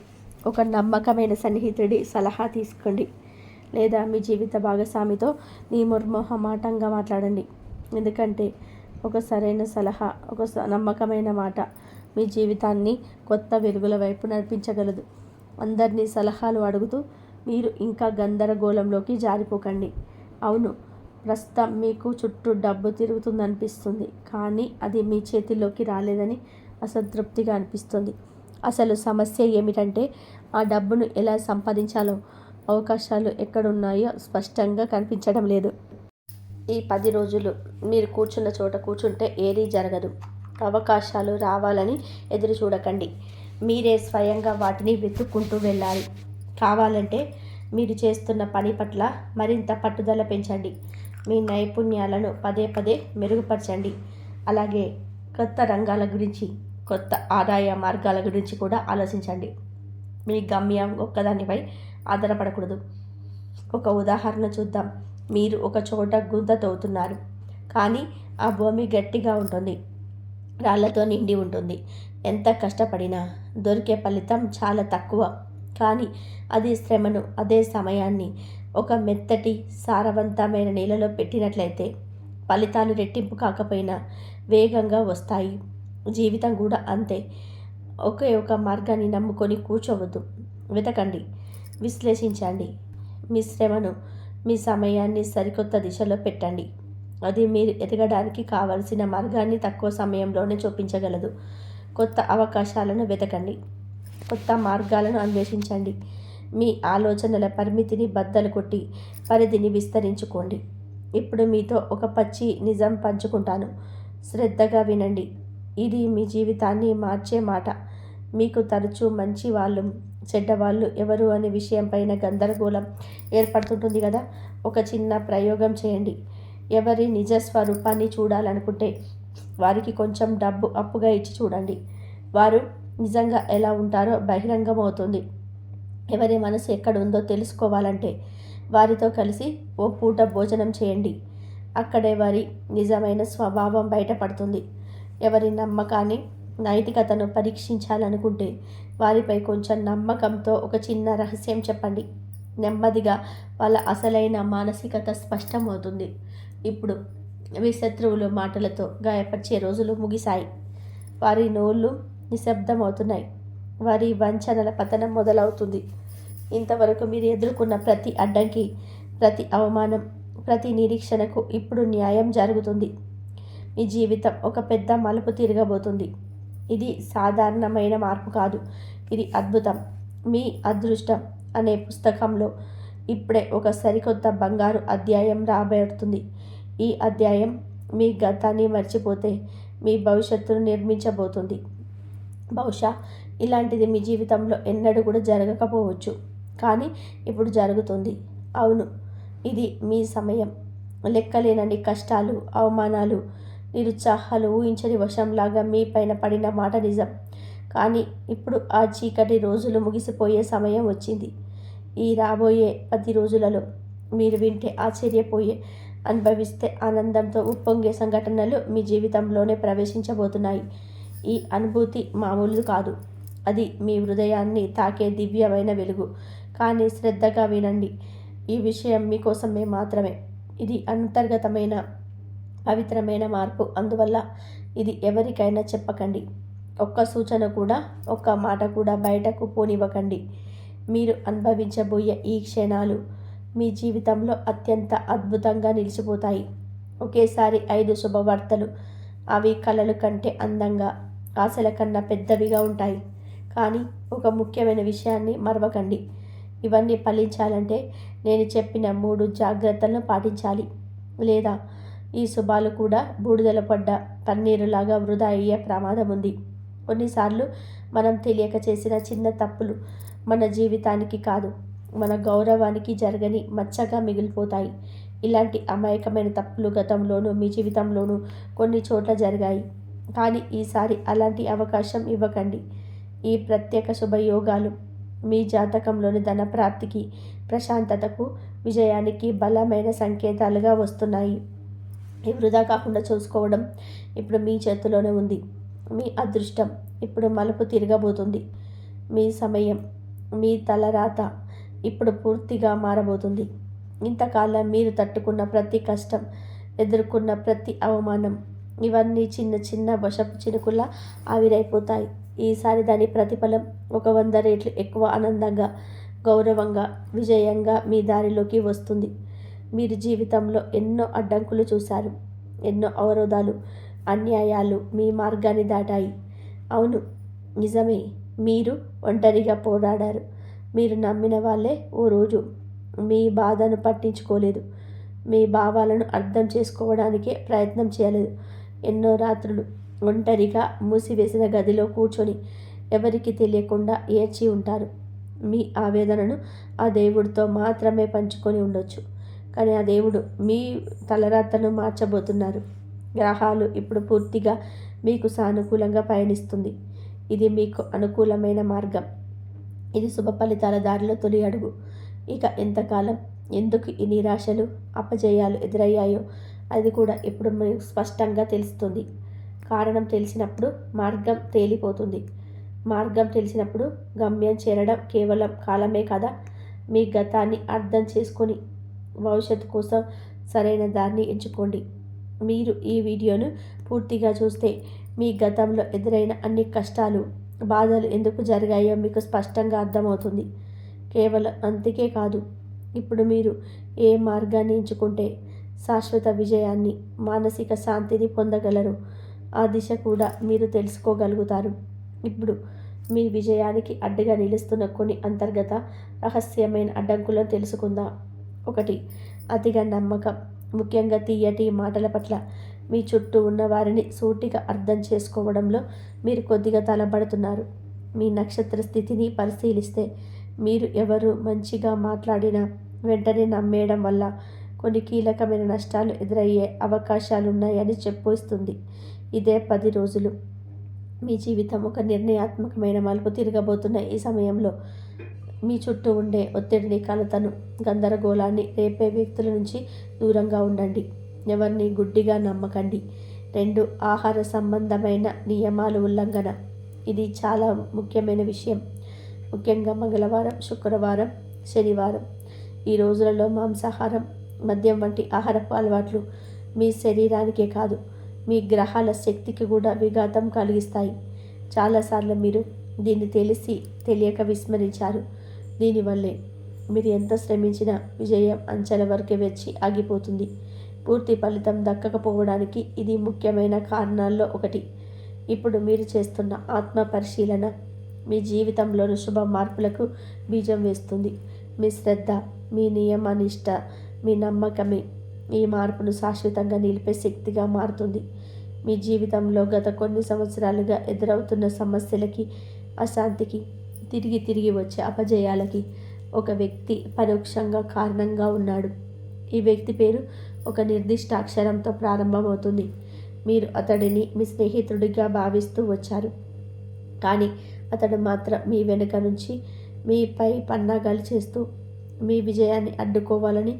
ఒక నమ్మకమైన సన్నిహితుడి సలహా తీసుకోండి. లేదా మీ జీవిత భాగస్వామితో నిర్మోహమాటంగా మాట్లాడండి. ఎందుకంటే ఒక సరైన సలహా, ఒక నమ్మకమైన మాట మీ జీవితాన్ని కొత్త వెలుగుల వైపు నడిపించగలదు. అందరినీ సలహాలు అడుగుతూ మీరు ఇంకా గందరగోళంలోకి జారిపోకండి. అవును, ప్రస్తుతం మీకు చుట్టూ డబ్బు తిరుగుతుందనిపిస్తుంది. కానీ అది మీ చేతిలోకి రాలేదని అసంతృప్తిగా అనిపిస్తుంది. అసలు సమస్య ఏమిటంటే ఆ డబ్బును ఎలా సంపాదించాలో అవకాశాలు ఎక్కడున్నాయో స్పష్టంగా కనిపించడం లేదు. ఈ 10 రోజులు మీరు కూర్చున్న చోట కూర్చుంటే ఏదీ జరగదు. అవకాశాలు రావాలని ఎదురు చూడకండి. మీరే స్వయంగా వాటిని వెతుక్కుంటూ వెళ్ళాలి. కావాలంటే మీరు చేస్తున్న పని పట్ల మరింత పట్టుదల పెంచండి. మీ నైపుణ్యాలను పదే పదే మెరుగుపరచండి. అలాగే కొత్త రంగాల గురించి, కొత్త ఆదాయ మార్గాల గురించి కూడా ఆలోచించండి. మీ గమ్యం ఒక్కదానిపై ఆధారపడకూడదు. ఒక ఉదాహరణ చూద్దాం. మీరు ఒక చోట గుంత తవ్వుతున్నారు. కానీ ఆ భూమి గట్టిగా ఉంటుంది, రాళ్లతో నిండి ఉంటుంది. ఎంత కష్టపడినా దొరికే ఫలితం చాలా తక్కువ. కానీ అదే శ్రమను, అదే సమయాన్ని ఒక మెత్తటి సారవంతమైన నీళ్ళలో పెట్టినట్లయితే ఫలితాలు రెట్టింపు కాకపోయినా వేగంగా వస్తాయి. జీవితం కూడా అంతే. ఒకే ఒక మార్గాన్ని నమ్ముకొని కూర్చోవద్దు. వెతకండి, విశ్లేషించండి. మీ శ్రమను, మీ సమయాన్ని సరికొత్త దిశలో పెట్టండి. అది మీరు ఎదగడానికి కావలసిన మార్గాన్ని తక్కువ సమయంలోనే చూపించగలదు. కొత్త అవకాశాలను వెతకండి, కొత్త మార్గాలను అన్వేషించండి. మీ ఆలోచనల పరిమితిని బద్దలు కొట్టి పరిధిని విస్తరించుకోండి. ఇప్పుడు మీతో ఒక పచ్చి నిజం పంచుకుంటాను. శ్రద్ధగా వినండి. ఇది మీ జీవితాన్ని మార్చే మాట. మీకు తరచూ మంచి వాళ్ళు, చెడ్డవాళ్ళు ఎవరు అనే విషయంపైన గందరగోళం ఏర్పడుతుంటుంది కదా. ఒక చిన్న ప్రయోగం చేయండి. ఎవరి నిజ స్వరూపాన్ని చూడాలనుకుంటే వారికి కొంచెం డబ్బు అప్పుగా ఇచ్చి చూడండి. వారు నిజంగా ఎలా ఉంటారో బహిరంగమవుతుంది. ఎవరి మనసు ఎక్కడ ఉందో తెలుసుకోవాలంటే వారితో కలిసి ఓ పూట భోజనం చేయండి. అక్కడే వారి నిజమైన స్వభావం బయటపడుతుంది. ఎవరి నమ్మకాన్ని, నైతికతను పరీక్షించాలనుకుంటే వారిపై కొంచెం నమ్మకంతో ఒక చిన్న రహస్యం చెప్పండి. నెమ్మదిగా వాళ్ళ అసలైన మానసికత స్పష్టమవుతుంది. ఇప్పుడు మీ శత్రువులు మాటలతో గాయపరిచే రోజులు ముగిశాయి. వారి నోళ్ళు నిశ్శబ్దమవుతున్నాయి. వారి వంచనల పతనం మొదలవుతుంది. ఇంతవరకు మీరు ఎదుర్కొన్న ప్రతి అడ్డంకి, ప్రతి అవమానం, ప్రతి నిరీక్షణకు ఇప్పుడు న్యాయం జరుగుతుంది. మీ జీవితం ఒక పెద్ద మలుపు తిరగబోతుంది. ఇది సాధారణమైన మార్పు కాదు, ఇది అద్భుతం. మీ అదృష్టం అనే పుస్తకంలో ఇప్పుడే ఒక సరికొత్త బంగారు అధ్యాయం రాబడుతుంది. ఈ అధ్యాయం మీ గతాన్ని మర్చిపోతే మీ భవిష్యత్తును నిర్మించబోతుంది. బహుశా ఇలాంటిది మీ జీవితంలో ఎన్నడూ కూడా జరగకపోవచ్చు, కానీ ఇప్పుడు జరుగుతుంది. అవును, ఇది మీ సమయం. లెక్కలేనన్ని కష్టాలు, అవమానాలు, నిరుత్సాహాలు ఊహించని వర్షంలాగా మీ పైన పడిన మాట నిజం. కానీ ఇప్పుడు ఆ చీకటి రోజులు ముగిసిపోయే సమయం వచ్చింది. ఈ రాబోయే 10 రోజులలో మీరు వింటే ఆశ్చర్యపోయే, అనుభవిస్తే ఆనందంతో ఉప్పొంగే సంఘటనలు మీ జీవితంలోనే ప్రవేశించబోతున్నాయి. ఈ అనుభూతి మామూలు కాదు. అది మీ హృదయాన్ని తాకే దివ్యమైన వెలుగు. కానీ శ్రద్ధగా వినండి. ఈ విషయం మీకోసమే మాత్రమే. ఇది అంతర్గతమైన పవిత్రమైన మార్పు. అందువల్ల ఇది ఎవరికైనా చెప్పకండి. ఒక్క సూచన కూడా, ఒక్క మాట కూడా బయటకు పోనివ్వకండి. మీరు అనుభవించబోయే ఈ క్షణాలు మీ జీవితంలో అత్యంత అద్భుతంగా నిలిచిపోతాయి. ఒకేసారి 5 శుభవార్తలు. అవి కలలు కంటే అందంగా, ఆశల కన్నా పెద్దవిగా ఉంటాయి. కానీ ఒక ముఖ్యమైన విషయాన్ని మరవకండి. ఇవన్నీ ఫలించాలంటే నేను చెప్పిన 3 జాగ్రత్తలను పాటించాలి. లేదా ఈ శుభాలు కూడా బూడిదల పడ్డ పన్నీరులాగా వృధా అయ్యే ప్రమాదం ఉంది. కొన్నిసార్లు మనం తెలియక చేసిన చిన్న తప్పులు మన జీవితానికి కాదు, మన గౌరవానికి జరగని మచ్చగా మిగిలిపోతాయి. ఇలాంటి అమాయకమైన తప్పులు గతంలోనూ మీ జీవితంలోనూ కొన్ని చోట్ల జరిగాయి. కానీ ఈసారి అలాంటి అవకాశం ఇవ్వకండి. ఈ ప్రత్యేక శుభయోగాలు మీ జాతకంలోని ధన ప్రాప్తికి, ప్రశాంతతకు, విజయానికి బలమైన సంకేతాలుగా వస్తున్నాయి. ఈ వృధా కాకుండా చూసుకోవడం ఇప్పుడు మీ చేతిలోనే ఉంది. మీ అదృష్టం ఇప్పుడు మలుపు తిరగబోతుంది. మీ సమయం, మీ తలరాత ఇప్పుడు పూర్తిగా మారబోతుంది. ఇంతకాలం మీరు తట్టుకున్న ప్రతి కష్టం, ఎదుర్కొన్న ప్రతి అవమానం, ఇవన్నీ చిన్న చిన్న వర్షపు చినుకుల్లా ఆవిరైపోతాయి. ఈసారి దాని ప్రతిఫలం ఒక 100 రెట్లు ఎక్కువ ఆనందంగా, గౌరవంగా, విజయంగా మీ దారిలోకి వస్తుంది. మీరు జీవితంలో ఎన్నో అడ్డంకులు చూశారు. ఎన్నో అవరోధాలు, అన్యాయాలు మీ మార్గాన్ని దాటాయి. అవును, నిజమే. మీరు ఒంటరిగా పోరాడారు. మీరు నమ్మిన వాళ్ళే ఓ రోజు మీ బాధను పట్టించుకోలేదు. మీ భావాలను అర్థం చేసుకోవడానికే ప్రయత్నం చేయలేదు. ఎన్నో రాత్రులు ఒంటరిగా మూసివేసిన గదిలో కూర్చొని ఎవరికి తెలియకుండా ఏడ్చి ఉంటారు. మీ ఆవేదనను ఆ దేవుడితో మాత్రమే పంచుకొని ఉండొచ్చు. కానీ ఆ దేవుడు మీ తలరాతను మార్చబోతున్నారు. గ్రహాలు ఇప్పుడు పూర్తిగా మీకు సానుకూలంగా పయనిస్తుంది. ఇది మీకు అనుకూలమైన మార్గం. ఇది శుభ ఫలితాల దారిలో తొలి అడుగు. ఇక ఎంతకాలం ఎందుకు ఈ నిరాశలు, అపజయాలు ఎదురయ్యాయో అది కూడా ఇప్పుడు మీకు స్పష్టంగా తెలుస్తుంది. కారణం తెలిసినప్పుడు మార్గం తేలిపోతుంది. మార్గం తెలిసినప్పుడు గమ్యం చేరడం కేవలం కాలమే కదా. మీ గతాన్ని అర్థం చేసుకొని భవిష్యత్తు కోసం సరైన దారిని ఎంచుకోండి. మీరు ఈ వీడియోను పూర్తిగా చూస్తే మీ గతంలో ఎదురైన అన్ని కష్టాలు, బాధలు ఎందుకు జరిగాయో మీకు స్పష్టంగా అర్థమవుతుంది. కేవలం అంతకే కాదు, ఇప్పుడు మీరు ఏ మార్గాన్ని ఎంచుకుంటే శాశ్వత విజయాన్ని, మానసిక శాంతిని పొందగలరు, ఆ దిశ కూడా మీరు తెలుసుకోగలుగుతారు. ఇప్పుడు మీ విజయానికి అడ్డుగా నిలుస్తున్న కొన్ని అంతర్గత రహస్యమైన అడ్డంకులను తెలుసుకుందాం. 1. అతిగా నమ్మకం. ముఖ్యంగా తీయటి మాటల పట్ల మీ చుట్టూ ఉన్న వారిని సూటిగా అర్థం చేసుకోవడంలో మీరు కొద్దిగా తలబడుతున్నారు. మీ నక్షత్ర స్థితిని పరిశీలిస్తే మీరు ఎవరు మంచిగా మాట్లాడినా వెంటనే నమ్మేయడం వల్ల కొన్ని కీలకమైన నష్టాలు ఎదురయ్యే అవకాశాలున్నాయని చెప్పొస్తుంది. ఇదే 10 రోజులు మీ జీవితం ఒక నిర్ణయాత్మకమైన మలుపు తిరగబోతున్న ఈ సమయంలో మీ చుట్టూ ఉండే ఒత్తిడిని, కలతను, గందరగోళాన్ని రేపే వ్యక్తుల నుంచి దూరంగా ఉండండి. ఎవరిని గుడ్డిగా నమ్మకండి. 2. ఆహార సంబంధమైన నియమాలు ఉల్లంఘన. ఇది చాలా ముఖ్యమైన విషయం. ముఖ్యంగా మంగళవారం, శుక్రవారం, శనివారం ఈ రోజులలో మాంసాహారం, మద్యం వంటి ఆహారపు అలవాట్లు మీ శరీరానికే కాదు, మీ గ్రహాల శక్తికి కూడా విఘాతం కలిగిస్తాయి. చాలాసార్లు మీరు దీన్ని తెలియక విస్మరించారు. దీనివల్లే మీరు ఎంత శ్రమించినా విజయం అంచెల వరకే వచ్చి ఆగిపోతుంది. పూర్తి ఫలితం దక్కకపోవడానికి ఇది ముఖ్యమైన కారణాల్లో ఒకటి. ఇప్పుడు మీరు చేస్తున్న ఆత్మ పరిశీలన మీ జీవితంలోని శుభ మార్పులకు బీజం వేస్తుంది. మీ శ్రద్ధ, మీ నియమనిష్ట, మీ నమ్మకమే ఈ మార్పును శాశ్వతంగా నిలిపే శక్తిగా మారుతుంది. మీ జీవితంలో గత కొన్ని సంవత్సరాలుగా ఎదురవుతున్న సమస్యలకి, అశాంతికి, తిరిగి వచ్చే అపజయాలకి ఒక వ్యక్తి పరోక్షంగా కారణంగా ఉన్నాడు. ఈ వ్యక్తి పేరు ఒక నిర్దిష్ట అక్షరంతో ప్రారంభమవుతుంది. మీరు అతడిని మీ స్నేహితుడిగా భావిస్తూ వచ్చారు. కానీ అతడు మాత్రం మీ వెనుక నుంచి మీపై పన్నాగాలు చేస్తూ మీ విజయాన్ని అడ్డుకోవాలని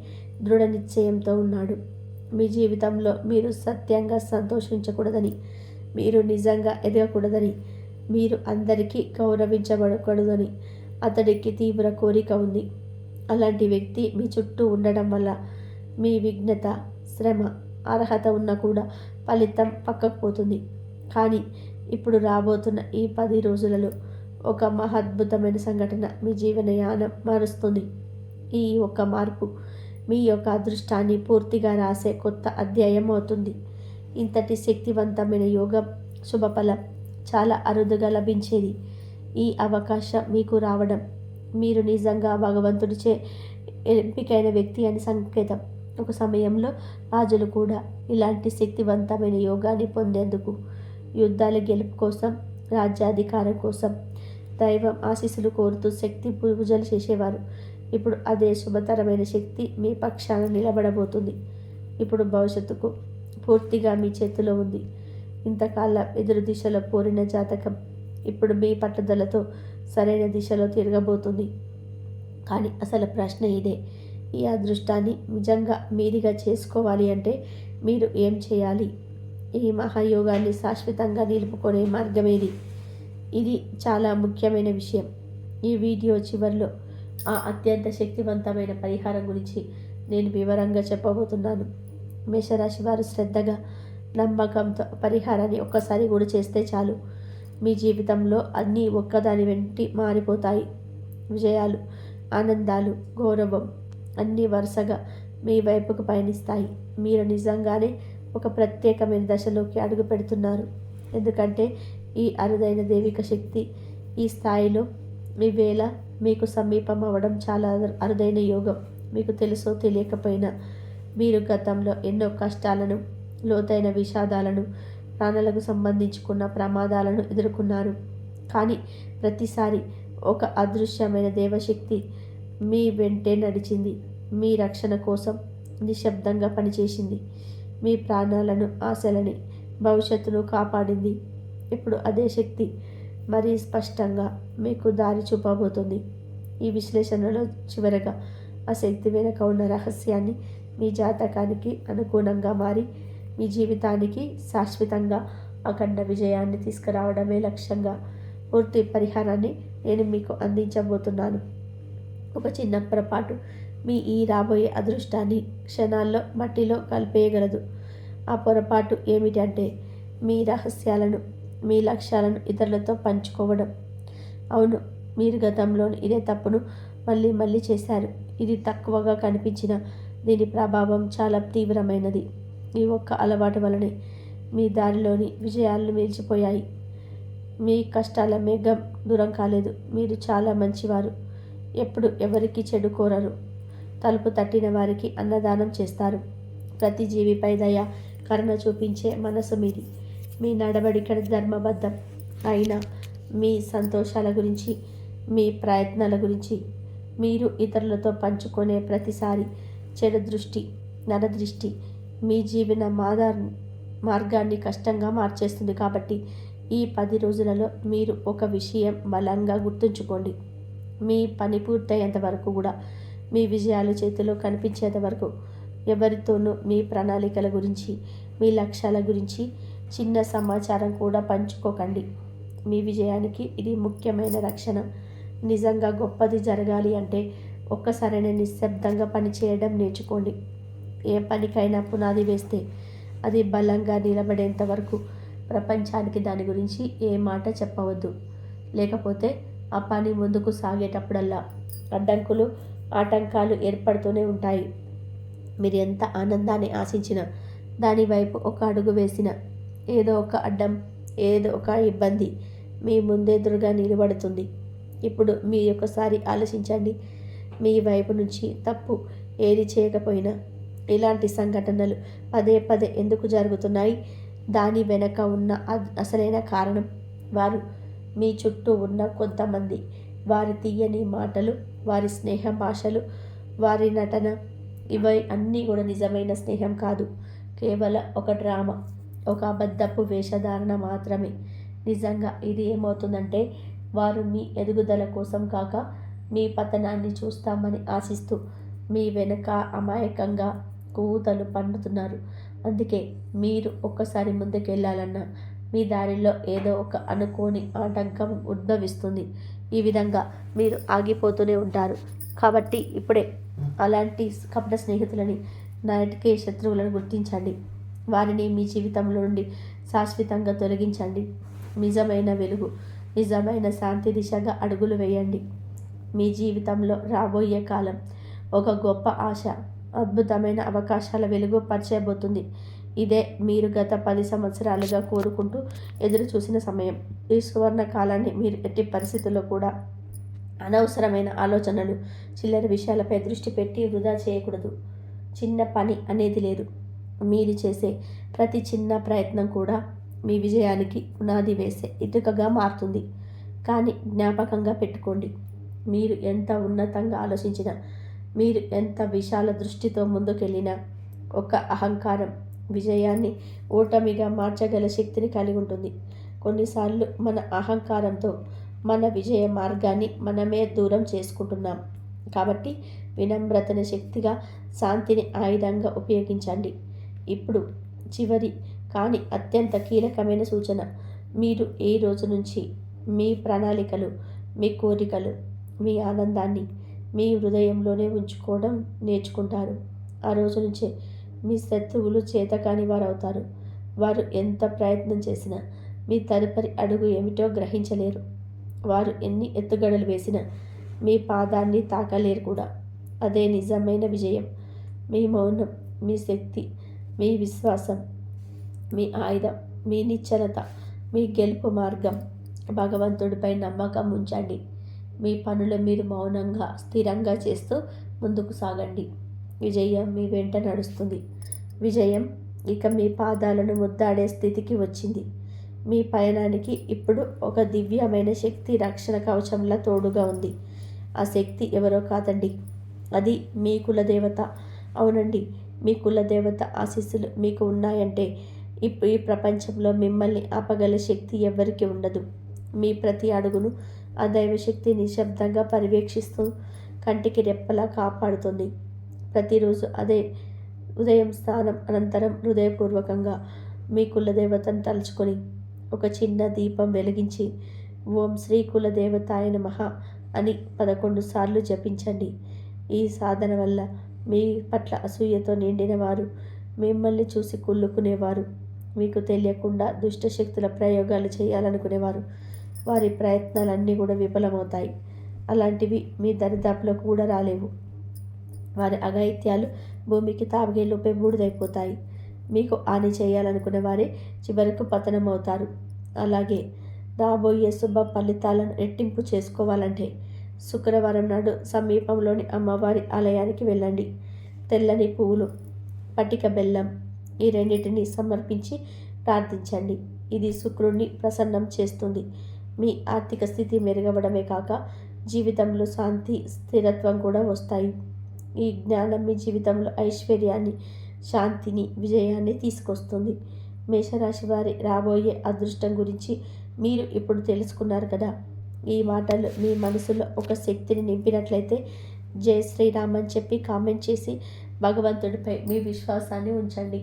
దృఢ నిశ్చయంతో ఉన్నాడు. మీ జీవితంలో మీరు సత్యంగా సంతోషించకూడదని, మీరు నిజంగా ఎదగకూడదని, మీరు అందరికీ గౌరవించబడకూడదని అతడికి తీవ్ర కోరిక ఉంది. అలాంటి వ్యక్తి మీ చుట్టూ ఉండడం వల్ల మీ విఘ్నత, శ్రమ, అర్హత ఉన్నా కూడా ఫలితం పక్కకు పోతుంది. కానీ ఇప్పుడు రాబోతున్న ఈ 10 రోజులలో ఒక మహాద్భుతమైన సంఘటన మీ జీవనయానం మారుస్తుంది. ఈ ఒక్క మార్పు మీ యొక్క అదృష్టాన్ని పూర్తిగా రాసే కొత్త అధ్యాయం అవుతుంది. ఇంతటి శక్తివంతమైన యోగం శుభఫలం చాలా అరుదుగా లభించేది. ఈ అవకాశం మీకు రావడం మీరు నిజంగా భగవంతుడిచే ఎంపికైన వ్యక్తి అని సంకేతం. ఒక సమయంలో రాజులు కూడా ఇలాంటి శక్తివంతమైన యోగాన్ని పొందేందుకు యుద్ధాల గెలుపు కోసం, రాజ్యాధికారం కోసం దైవం ఆశీస్సులు కోరుతూ శక్తి పూజలు చేసేవారు. ఇప్పుడు అదే శుభతరమైన శక్తి మీ పక్షాన నిలబడబోతుంది. ఇప్పుడు భవిష్యత్తుకు పూర్తిగా మీ చేతిలో ఉంది. ఇంతకాలం ఎదురు దిశలో పోరిన జాతకం ఇప్పుడు మీ పట్టుదలతో సరైన దిశలో తిరగబోతుంది. కానీ అసలు ప్రశ్న ఇదే, ఈ అదృష్టాన్ని నిజంగా మీదిగా చేసుకోవాలి అంటే మీరు ఏం చేయాలి? ఈ మహాయోగాన్ని శాశ్వతంగా నిలుపుకునే మార్గమేది? ఇది చాలా ముఖ్యమైన విషయం. ఈ వీడియో చివరిలో ఆ అత్యంత శక్తివంతమైన పరిహారం గురించి నేను వివరంగా చెప్పబోతున్నాను. మేషరాశి వారు శ్రద్ధగా, నమ్మకంతో పరిహారాన్ని ఒక్కసారి కూడా చేస్తే చాలు, మీ జీవితంలో అన్నీ ఒక్కదాని వెంటి మారిపోతాయి. విజయాలు, ఆనందాలు, గౌరవం అన్నీ వరుసగా మీ వైపుకు పయనిస్తాయి. మీరు నిజంగానే ఒక ప్రత్యేకమైన దశలోకి అడుగు పెడుతున్నారు. ఎందుకంటే ఈ అరుదైన దైవిక శక్తి ఈ స్థాయిలో మీ వేళ మీకు సమీపం అవ్వడం చాలా అరుదైన యోగం. మీకు తెలుసో తెలియకపోయినా మీరు గతంలో ఎన్నో కష్టాలను, లోతైన విషాదాలను, ప్రాణాలకు సంబంధించుకున్న ప్రమాదాలను ఎదుర్కొన్నారు. కానీ ప్రతిసారి ఒక అదృశ్యమైన దేవశక్తి మీ వెంటే నడిచింది. మీ రక్షణ కోసం నిశ్శబ్దంగా పనిచేసింది. మీ ప్రాణాలను, ఆశలని, భవిష్యత్తును కాపాడింది. ఇప్పుడు అదే శక్తి మరీ స్పష్టంగా మీకు దారి చూపబోతుంది. ఈ విశ్లేషణలో చివరగా ఆ శక్తి వెనుక ఉన్న రహస్యాన్ని మీ జాతకానికి అనుగుణంగా మారి మీ జీవితానికి శాశ్వతంగా అఖండ విజయాన్ని తీసుకురావడమే లక్ష్యంగా పూర్తి పరిహారాన్ని నేను మీకు అందించబోతున్నాను. ఒక చిన్న పొరపాటు మీ ఈ రాబోయే అదృష్టాన్ని క్షణాల్లో మట్టిలో కలిపేయగలదు. ఆ పొరపాటు ఏమిటంటే మీ రహస్యాలను, మీ లక్ష్యాలను ఇతరులతో పంచుకోవడం. అవును, మీరు గతంలోని ఇదే తప్పును మళ్ళీ మళ్ళీ చేశారు. ఇది తక్కువగా కనిపించిన దీని ప్రభావం చాలా తీవ్రమైనది. ఈ ఒక్క అలవాటు వలనే మీ దారిలోని విజయాలు నిలిచిపోయాయి. మీ కష్టాల మేఘం దూరం కాలేదు. మీరు చాలా మంచివారు. ఎప్పుడు ఎవరికి చెడు కోరరు. తలుపు తట్టిన వారికి అన్నదానం చేస్తారు. ప్రతి జీవిపై దయ, కరుణ చూపించే మనసు మీది. మీ నడవడిక ధర్మబద్ధం. అయినా మీ సంతోషాల గురించి, మీ ప్రయత్నాల గురించి మీరు ఇతరులతో పంచుకునే ప్రతిసారి చెడు దృష్టి, నరదృష్టి మీ జీవన మార్గాన్ని కష్టంగా మార్చేస్తుంది. కాబట్టి ఈ 10 రోజులలో మీరు ఒక విషయం బలంగా గుర్తుంచుకోండి. మీ పని పూర్తయ్యేంత వరకు కూడా, మీ విజయాలు చేతిలో కనిపించేంత వరకు ఎవరితోనూ మీ ప్రణాళికల గురించి, మీ లక్ష్యాల గురించి చిన్న సమాచారం కూడా పంచుకోకండి. మీ విజయానికి ఇది ముఖ్యమైన రక్షణ. నిజంగా గొప్పది జరగాలి అంటే ఒక్కసారైన నిశ్శబ్దంగా పనిచేయడం నేర్చుకోండి. ఏ పనికైనా పునాది వేస్తే అది బలంగా నిలబడేంత వరకు ప్రపంచానికి దాని గురించి ఏ మాట చెప్పవద్దు. లేకపోతే ఆ పని ముందుకు సాగేటప్పుడల్లా అడ్డంకులు, ఆటంకాలు ఏర్పడుతూనే ఉంటాయి. మీరు ఎంత ఆనందాన్ని ఆశించినా, దాని వైపు ఒక అడుగు వేసినా ఏదో ఒక అడ్డం, ఏదో ఒక ఇబ్బంది మీ ముందెదురుగా నిలబడుతుంది. ఇప్పుడు మీ ఒకసారి ఆలోచించండి. మీ వైపు నుంచి తప్పు ఏది చేయకపోయినా ఇలాంటి సంఘటనలు పదే పదే ఎందుకు జరుగుతున్నాయి? దాని వెనక ఉన్న అసలైన కారణం వారు మీ చుట్టూ ఉన్న కొంతమంది. వారి తీయని మాటలు, వారి స్నేహ భాషలు, వారి నటన, ఇవి అన్నీ కూడా నిజమైన స్నేహం కాదు. కేవలం ఒక డ్రామా, ఒక అబద్ధపు వేషధారణ మాత్రమే. నిజంగా ఇది ఏమవుతుందంటే వారు మీ ఎదుగుదల కోసం కాక మీ పతనాన్ని చూస్తామని ఆశిస్తూ మీ వెనక అమాయకంగా కూతలు పన్నుతున్నారు. అందుకే మీరు ఒక్కసారి ముందుకెళ్ళాలన్నా మీ దారిలో ఏదో ఒక అనుకోని ఆటంకం ఉద్భవిస్తుంది. ఈ విధంగా మీరు ఆగిపోతూనే ఉంటారు. కాబట్టి ఇప్పుడే అలాంటి కపట స్నేహితులని, నాటికే శత్రువులను గుర్తించండి. వారిని మీ జీవితంలో నుండి శాశ్వతంగా తొలగించండి. నిజమైన వెలుగు, నిజమైన శాంతి దిశగా అడుగులు వేయండి. మీ జీవితంలో రాబోయే కాలం ఒక గొప్ప ఆశ, అద్భుతమైన అవకాశాల వెలుగు పరిచయబోతుంది. ఇదే మీరు గత 10 సంవత్సరాలుగా కోరుకుంటూ ఎదురు చూసిన సమయం. ఈ సువర్ణ కాలాన్ని మీరు ఎట్టి పరిస్థితుల్లో కూడా అనవసరమైన ఆలోచనలు, చిల్లర విషయాలపై దృష్టి పెట్టి వృధా చేయకూడదు. చిన్న పని అనేది లేదు. మీరు చేసే ప్రతి చిన్న ప్రయత్నం కూడా మీ విజయానికి పునాది వేసే ఇటుకగా మారుతుంది. కానీ జ్ఞాపకంగా పెట్టుకోండి, మీరు ఎంత ఉన్నతంగా ఆలోచించినా, మీరు ఎంత విశాల దృష్టితో ముందుకెళ్ళినా, ఒక అహంకారం విజయాన్ని ఓటమిగా మార్చగల శక్తిని కలిగి ఉంటుంది. కొన్నిసార్లు మన అహంకారంతో మన విజయ మార్గాన్ని మనమే దూరం చేసుకుంటున్నాం. కాబట్టి వినమ్రతని శక్తిగా, శాంతిని ఆయుధంగా ఉపయోగించండి. ఇప్పుడు చివరి కానీ అత్యంత కీలకమైన సూచన, మీరు ఈ రోజు నుంచి మీ ప్రణాళికలు, మీ కోరికలు, మీ ఆనందాన్ని మీ హృదయంలోనే ఉంచుకోవడం నేర్చుకుంటారు. ఆ రోజు నుంచే మీ శత్రువులు చేతకాని వారు అవుతారు. వారు ఎంత ప్రయత్నం చేసినా మీ తదుపరి అడుగు ఏమిటో గ్రహించలేరు. వారు ఎన్ని ఎత్తుగడలు వేసినా మీ పాదాన్ని తాకలేరు కూడా. అదే నిజమైన విజయం. మీ మౌనం, మీ శక్తి, మీ విశ్వాసం, మీ ఆయుధం, మీ నిశ్చలత, మీ గెలుపు మార్గం. భగవంతుడిపై నమ్మకం ఉంచండి. మీ పనులు మీరు మౌనంగా, స్థిరంగా చేస్తూ ముందుకు సాగండి. విజయం మీ వెంట నడుస్తుంది. విజయం ఇక మీ పాదాలను ముద్దాడే స్థితికి వచ్చింది. మీ పయనానికి ఇప్పుడు ఒక దివ్యమైన శక్తి రక్షణ కవచంలా తోడుగా ఉంది. ఆ శక్తి ఎవరో కాదండి, అది మీ కులదేవత. అవునండి, మీ కులదేవత ఆశీస్సులు మీకు ఉన్నాయంటే ఈ ప్రపంచంలో మిమ్మల్ని ఆపగల శక్తి ఎవ్వరికీ ఉండదు. మీ ప్రతి అడుగును ఆ దైవశక్తి నిశ్శబ్దంగా పర్యవేక్షిస్తూ కంటికి రెప్పలా కాపాడుతుంది. ప్రతిరోజు ఉదయం స్నానం అనంతరం హృదయపూర్వకంగా మీ కులదేవతను తలుచుకొని ఒక చిన్న దీపం వెలిగించి ఓం శ్రీ కులదేవతాయ నమః అని 11 సార్లు జపించండి. ఈ సాధన వల్ల మీ పట్ల అసూయతో నిండిన వారు, మిమ్మల్ని చూసి కుళ్ళుకునేవారు, మీకు తెలియకుండా దుష్టశక్తుల ప్రయోగాలు చేయాలనుకునేవారు, వారి ప్రయత్నాలన్నీ కూడా విఫలమవుతాయి. అలాంటివి మీ దరిదాపులకు కూడా రాలేవు. వారి అఘాయిత్యాలు భూమికి తాబేలుపై బూడిదైపోతాయి. మీకు హాని చేయాలనుకునే వారే చివరకు పతనమవుతారు. అలాగే రాబోయే శుభ ఫలితాలను రెట్టింపు చేసుకోవాలంటే శుక్రవారం నాడు సమీపంలోని అమ్మవారి ఆలయానికి వెళ్ళండి. తెల్లని పువ్వులు, పటిక బెల్లం, ఈ రెండింటిని సమర్పించి ప్రార్థించండి. ఇది శుక్రుడిని ప్రసన్నం చేస్తుంది. మీ ఆర్థిక స్థితి మెరుగవడమే కాక జీవితంలో శాంతి, స్థిరత్వం కూడా వస్తాయి. ఈ జ్ఞానం మీ జీవితంలో ఐశ్వర్యాన్ని, శాంతిని, విజయాన్ని తీసుకొస్తుంది. మేషరాశి వారి రాబోయే అదృష్టం గురించి మీరు ఇప్పుడు తెలుసుకున్నారు కదా. ఈ మాటలు మీ మనసులో ఒక శక్తిని నింపినట్లయితే జై శ్రీరామ్ అని చెప్పి కామెంట్ చేసి భగవంతుడిపై మీ విశ్వాసాన్ని ఉంచండి.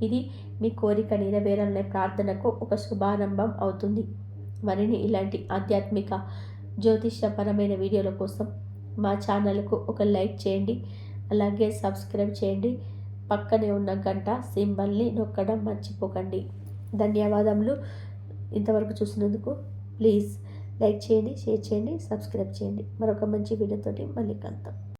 ఇది మీ కోరిక నెరవేరాలనే ప్రార్థనకు ఒక శుభారంభం అవుతుంది. మరిన్ని ఇలాంటి ఆధ్యాత్మిక జ్యోతిష్యపరమైన వీడియోల కోసం మా ఛానల్కు ఒక లైక్ చేయండి. అలాగే సబ్స్క్రైబ్ చేయండి. పక్కనే ఉన్న గంట సింబల్ని నొక్కడం మర్చిపోకండి. ధన్యవాదములు. ఇంతవరకు చూసినందుకు ప్లీజ్ లైక్ చేయండి, షేర్ చేయండి, సబ్స్క్రైబ్ చేయండి. మరొక మంచి వీడియోతోటి మళ్ళీ కలుద్దాం.